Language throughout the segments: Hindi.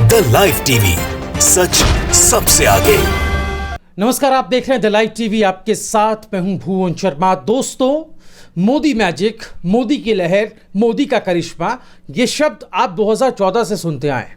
द लाइव टीवी, सच सबसे आगे। नमस्कार, आप देख रहे हैं द लाइव टीवी, आपके साथ मैं हूं भुवन शर्मा। दोस्तों, मोदी मैजिक, मोदी की लहर, मोदी का करिश्मा, ये शब्द आप 2014 से सुनते आए।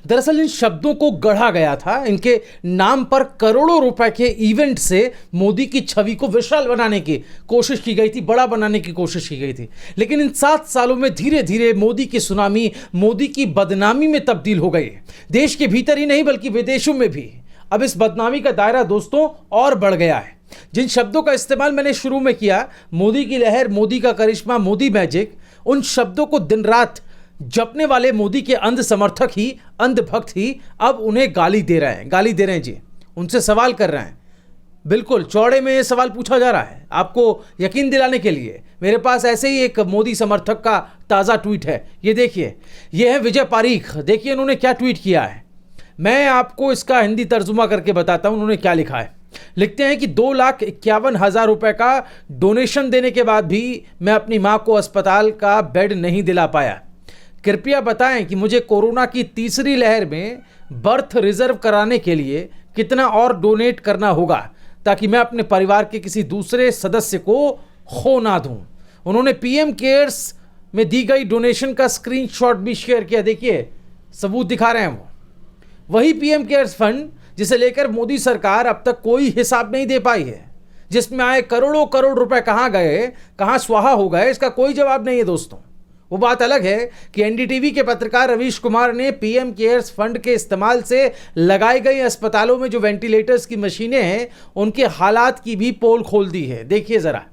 दरअसल इन शब्दों को गढ़ा गया था, इनके नाम पर करोड़ों रुपए के इवेंट से मोदी की छवि को विशाल बनाने की कोशिश की गई थी, बड़ा बनाने की कोशिश की गई थी। लेकिन इन 7 सालों में धीरे धीरे मोदी की सुनामी मोदी की बदनामी में तब्दील हो गई। देश के भीतर ही नहीं बल्कि विदेशों में भी अब इस बदनामी का दायरा दोस्तों और बढ़ गया है। जिन शब्दों का इस्तेमाल मैंने शुरू में किया, मोदी की लहर, मोदी का करिश्मा, मोदी मैजिक, उन शब्दों को दिन रात जपने वाले मोदी के अंध समर्थक ही, अंध भक्त ही अब उन्हें गाली दे रहे हैं जी, उनसे सवाल कर रहे हैं। बिल्कुल चौड़े में ये सवाल पूछा जा रहा है आपको यकीन दिलाने के लिए। मेरे पास ऐसे ही एक मोदी समर्थक का ताज़ा ट्वीट है, ये देखिए। ये है विजय पारीख, देखिए इन्होंने क्या ट्वीट किया है। मैं आपको इसका हिंदी तर्जुमा करके बताता हूं उन्होंने क्या लिखा है। लिखते हैं कि 2,51,000 रुपए का डोनेशन देने के बाद भी मैं अपनी मां को अस्पताल का बेड नहीं दिला पाया। कृपया बताएं कि मुझे कोरोना की तीसरी लहर में बर्थ रिजर्व कराने के लिए कितना और डोनेट करना होगा ताकि मैं अपने परिवार के किसी दूसरे सदस्य को खो ना दूं। उन्होंने पीएम केयर्स में दी गई डोनेशन का स्क्रीनशॉट भी शेयर किया। देखिए सबूत दिखा रहे हैं वो, वही पीएम केयर्स फंड जिसे लेकर मोदी सरकार अब तक कोई हिसाब नहीं दे पाई है, जिसमें आए करोड़ों करोड़ रुपए कहां गए, कहां स्वाहा हो गए, इसका कोई जवाब नहीं है दोस्तों। वो बात अलग है कि एनडीटीवी के पत्रकार रवीश कुमार ने पीएम केयर्स फंड के इस्तेमाल से लगाई गई अस्पतालों में जो वेंटिलेटर्स की मशीनें हैं उनके हालात की भी पोल खोल दी है। देखिए जरा।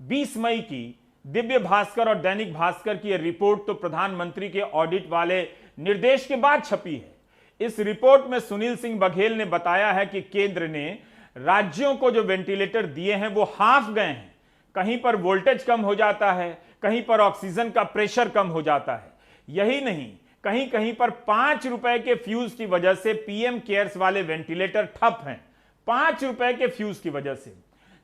20 मई की दिव्य भास्कर और दैनिक भास्कर की यह रिपोर्ट तो प्रधानमंत्री के ऑडिट वाले निर्देश के बाद छपी है। इस रिपोर्ट में सुनील सिंह बघेल ने बताया है कि केंद्र ने राज्यों को जो वेंटिलेटर दिए हैं वो हाफ गए हैं। कहीं पर वोल्टेज कम हो जाता है, कहीं पर ऑक्सीजन का प्रेशर कम हो जाता है। यही नहीं, कहीं कहीं पर 5 रुपए के फ्यूज की वजह से पीएम केयर्स वाले वेंटिलेटर ठप हैं। 5 रुपए के फ्यूज की वजह से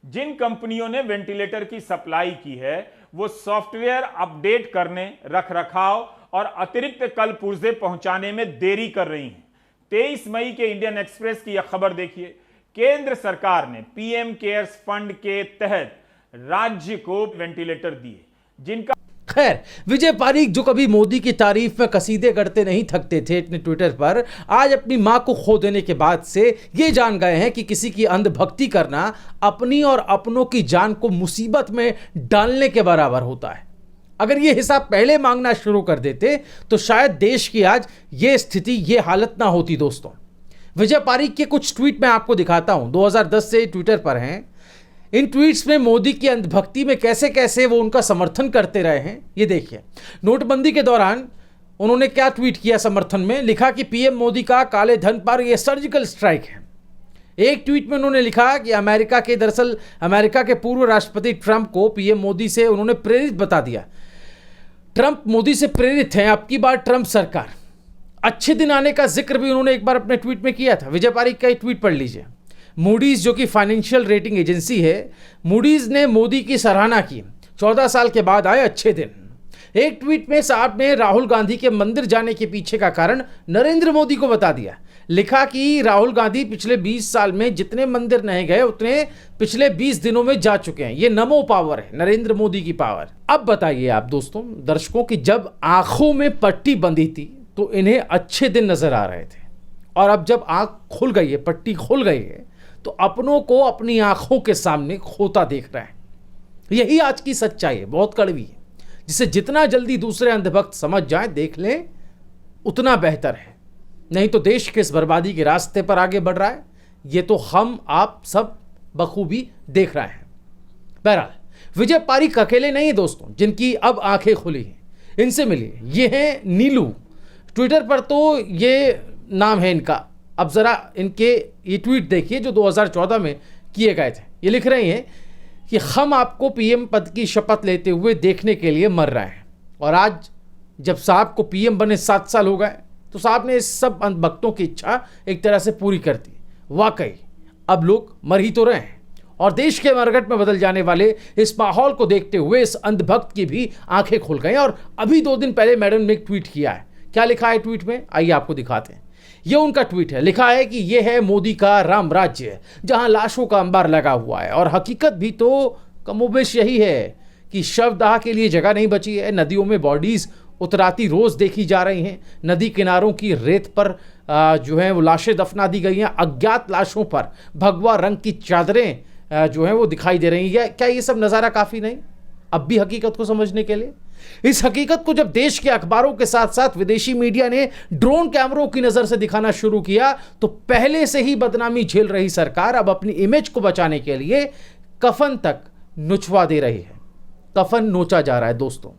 जिन कंपनियों ने वेंटिलेटर की सप्लाई की है वो सॉफ्टवेयर अपडेट करने, रख रखाव और अतिरिक्त कल पुर्जे पहुंचाने में देरी कर रही हैं। 23 मई के इंडियन एक्सप्रेस की यह खबर देखिए। केंद्र सरकार ने पीएम केयर्स फंड के तहत राज्य को वेंटिलेटर दिए जिनका। खैर, विजय पारीख जो कभी मोदी की तारीफ में कसीदे करते नहीं थकते थे अपने ट्विटर पर, आज अपनी मां को खो देने के बाद से ये जान गए हैं कि किसी की अंधभक्ति करना अपनी और अपनों की जान को मुसीबत में डालने के बराबर होता है। अगर ये हिसाब पहले मांगना शुरू कर देते तो शायद देश की आज ये स्थिति, ये हालत ना होती दोस्तों। विजय पारीख के कुछ ट्वीट मैं आपको दिखाता हूं, 2010 से ट्विटर पर हैं। इन ट्वीट्स में मोदी की अंधभक्ति में कैसे कैसे वो उनका समर्थन करते रहे हैं ये देखिए। नोटबंदी के दौरान उन्होंने क्या ट्वीट किया समर्थन में, लिखा कि पीएम मोदी का काले धन पर यह सर्जिकल स्ट्राइक है। एक ट्वीट में उन्होंने लिखा कि अमेरिका के पूर्व राष्ट्रपति ट्रंप को पीएम मोदी से उन्होंने प्रेरित बता दिया। ट्रंप मोदी से प्रेरित हैं, अब की बार ट्रंप सरकार। अच्छे दिन आने का जिक्र भी उन्होंने एक बार अपने ट्वीट में किया था। विजय पारीख का एक ट्वीट पढ़ लीजिए। मूडीज जो कि फाइनेंशियल रेटिंग एजेंसी है, मूडीज ने मोदी की सराहना की। 14 साल के बाद आए अच्छे दिन। एक ट्वीट में साहब ने राहुल गांधी के मंदिर जाने के पीछे का कारण नरेंद्र मोदी को बता दिया। लिखा कि राहुल गांधी पिछले 20 साल में जितने मंदिर नहीं गए उतने पिछले 20 दिनों में जा चुके हैं। ये नमो पावर है, नरेंद्र मोदी की पावर। अब बताइए आप दोस्तों दर्शकों की जब आंखों में पट्टी बंधी थी तो इन्हें अच्छे दिन नजर आ रहे थे, और अब जब आंख खुल गई है, पट्टी खुल गई है, तो अपनों को अपनी आंखों के सामने खोता देख रहे हैं। यही आज की सच्चाई है, बहुत कड़वी है, जिसे जितना जल्दी दूसरे अंधभक्त समझ जाएं, देख लें, उतना बेहतर है। नहीं तो देश किस बर्बादी के रास्ते पर आगे बढ़ रहा है ये तो हम आप सब बखूबी देख रहे हैं। बहरहाल, विजय पारीख अकेले नहीं है दोस्तों जिनकी अब आंखें खुली हैं। इनसे मिलिए, ये हैं नीलू। ट्विटर पर तो ये नाम है इनका। अब जरा इनके ये ट्वीट देखिए जो 2014 में किए गए थे। ये लिख रही हैं कि हम आपको पीएम पद की शपथ लेते हुए देखने के लिए मर रहे हैं, और आज जब साहब को पीएम बने 7 साल हो गए तो साहब ने इस सब अंधभक्तों की इच्छा एक तरह से पूरी कर दी। वाकई अब लोग मर ही तो रहे हैं, और देश के मरघट में बदल जाने वाले इस माहौल को देखते हुए इस अंधभक्त की भी आंखें खुल गई। और अभी 2 दिन पहले मैडम ने एक ट्वीट किया है। क्या लिखा है ट्वीट में, आइए आपको दिखाते हैं। ये उनका ट्वीट है। लिखा है कि ये है मोदी का राम राज्य, जहां लाशों का अंबार लगा हुआ है। और हकीकत भी तो कमोबेश यही है कि शवदाह के लिए जगह नहीं बची है। नदियों में बॉडीज उतराती रोज देखी जा रही हैं। नदी किनारों की रेत पर जो है वो लाशें दफना दी गई हैं। अज्ञात लाशों पर भगवा रंग की चादरें जो हैं वो दिखाई दे रही हैं। क्या ये सब नज़ारा काफ़ी नहीं अब भी हकीकत को समझने के लिए? इस हकीकत को जब देश के अखबारों के साथ साथ विदेशी मीडिया ने ड्रोन कैमरों की नज़र से दिखाना शुरू किया, तो पहले से ही बदनामी झेल रही सरकार अब अपनी इमेज को बचाने के लिए कफन तक नुचवा दे रही है। कफन नोचा जा रहा है दोस्तों,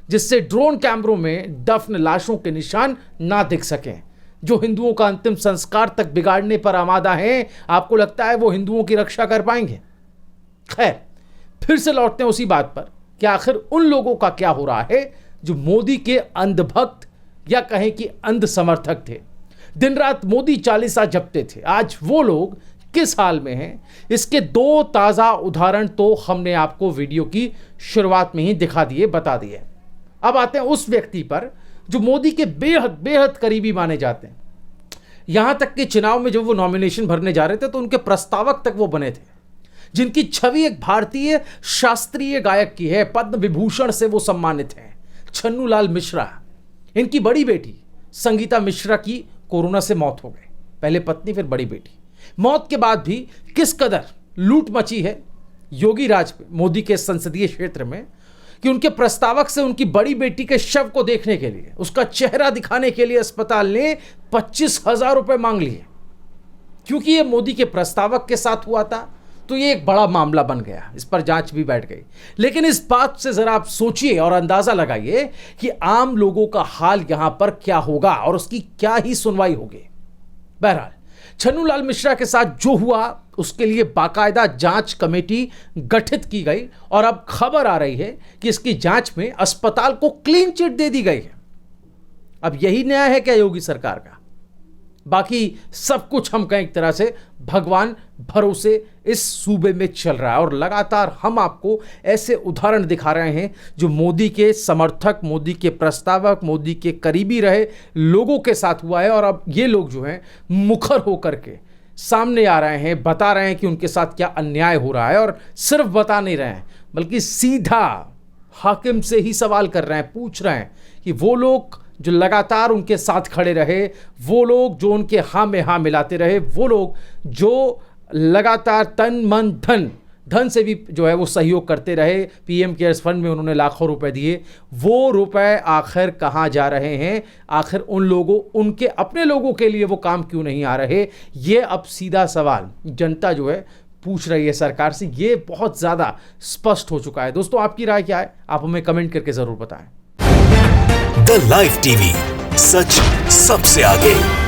जिससे ड्रोन कैमरों में दफन लाशों के निशान ना दिख सकें। जो हिंदुओं का अंतिम संस्कार तक बिगाड़ने पर आमादा हैं, आपको लगता है वो हिंदुओं की रक्षा कर पाएंगे? खैर, फिर से लौटते हैं उसी बात पर कि आखिर उन लोगों का क्या हो रहा है जो मोदी के अंधभक्त या कहें कि अंध समर्थक थे, दिन रात मोदी चालीसा जपते थे। आज वो लोग किस हाल में हैं, इसके दो ताज़ा उदाहरण तो हमने आपको वीडियो की शुरुआत में ही दिखा दिए, बता दिए। अब आते हैं उस व्यक्ति पर जो मोदी के बेहद बेहद करीबी माने जाते हैं। यहां तक कि चुनाव में जब वो नॉमिनेशन भरने जा रहे थे तो उनके प्रस्तावक तक वो बने थे, जिनकी छवि एक भारतीय शास्त्रीय गायक की है। पद्म विभूषण से वो सम्मानित हैं, छन्नू लाल मिश्रा। इनकी बड़ी बेटी संगीता मिश्रा की कोरोना से मौत हो गई, पहले पत्नी फिर बड़ी बेटी। मौत के बाद भी किस कदर लूट मची है योगी राज पे, मोदी के संसदीय क्षेत्र में, कि उनके प्रस्तावक से उनकी बड़ी बेटी के शव को देखने के लिए, उसका चेहरा दिखाने के लिए अस्पताल ने 25,000 रुपए मांग लिए। क्योंकि ये मोदी के प्रस्तावक के साथ हुआ था तो ये एक बड़ा मामला बन गया, इस पर जांच भी बैठ गई। लेकिन इस बात से जरा आप सोचिए और अंदाजा लगाइए कि आम लोगों का हाल यहां पर क्या होगा और उसकी क्या ही सुनवाई होगी। बहरहाल, छन्नू लाल मिश्रा के साथ जो हुआ उसके लिए बाकायदा जांच कमेटी गठित की गई और अब खबर आ रही है कि इसकी जांच में अस्पताल को क्लीन चिट दे दी गई है। अब यही न्याय है क्या योगी सरकार का? बाकी सब कुछ हम कहें एक तरह से भगवान भरोसे इस सूबे में चल रहा है और लगातार हम आपको ऐसे उदाहरण दिखा रहे हैं जो मोदी के समर्थक, मोदी के प्रस्तावक, मोदी के करीबी रहे लोगों के साथ हुआ है। और अब ये लोग जो हैं मुखर होकर के सामने आ रहे हैं, बता रहे हैं कि उनके साथ क्या अन्याय हो रहा है। और सिर्फ बता नहीं रहे हैं बल्कि सीधा हाकिम से ही सवाल कर रहे हैं, पूछ रहे हैं कि वो लोग जो लगातार उनके साथ खड़े रहे, वो लोग जो उनके हाँ में हाँ मिलाते रहे, वो लोग जो लगातार तन मन धन से भी जो है वो सहयोग करते रहे, पीएम केयर्स फंड में उन्होंने लाखों रुपए दिए, वो रुपए आखिर कहाँ जा रहे हैं? आखिर उन लोगों, उनके अपने लोगों के लिए वो काम क्यों नहीं आ रहे? ये अब सीधा सवाल जनता जो है पूछ रही है सरकार से। ये बहुत ज़्यादा स्पष्ट हो चुका है। दोस्तों, आपकी राय क्या है? आप हमें कमेंट करके ज़रूर बताएं। द लाइव टीवी, सच सबसे आगे।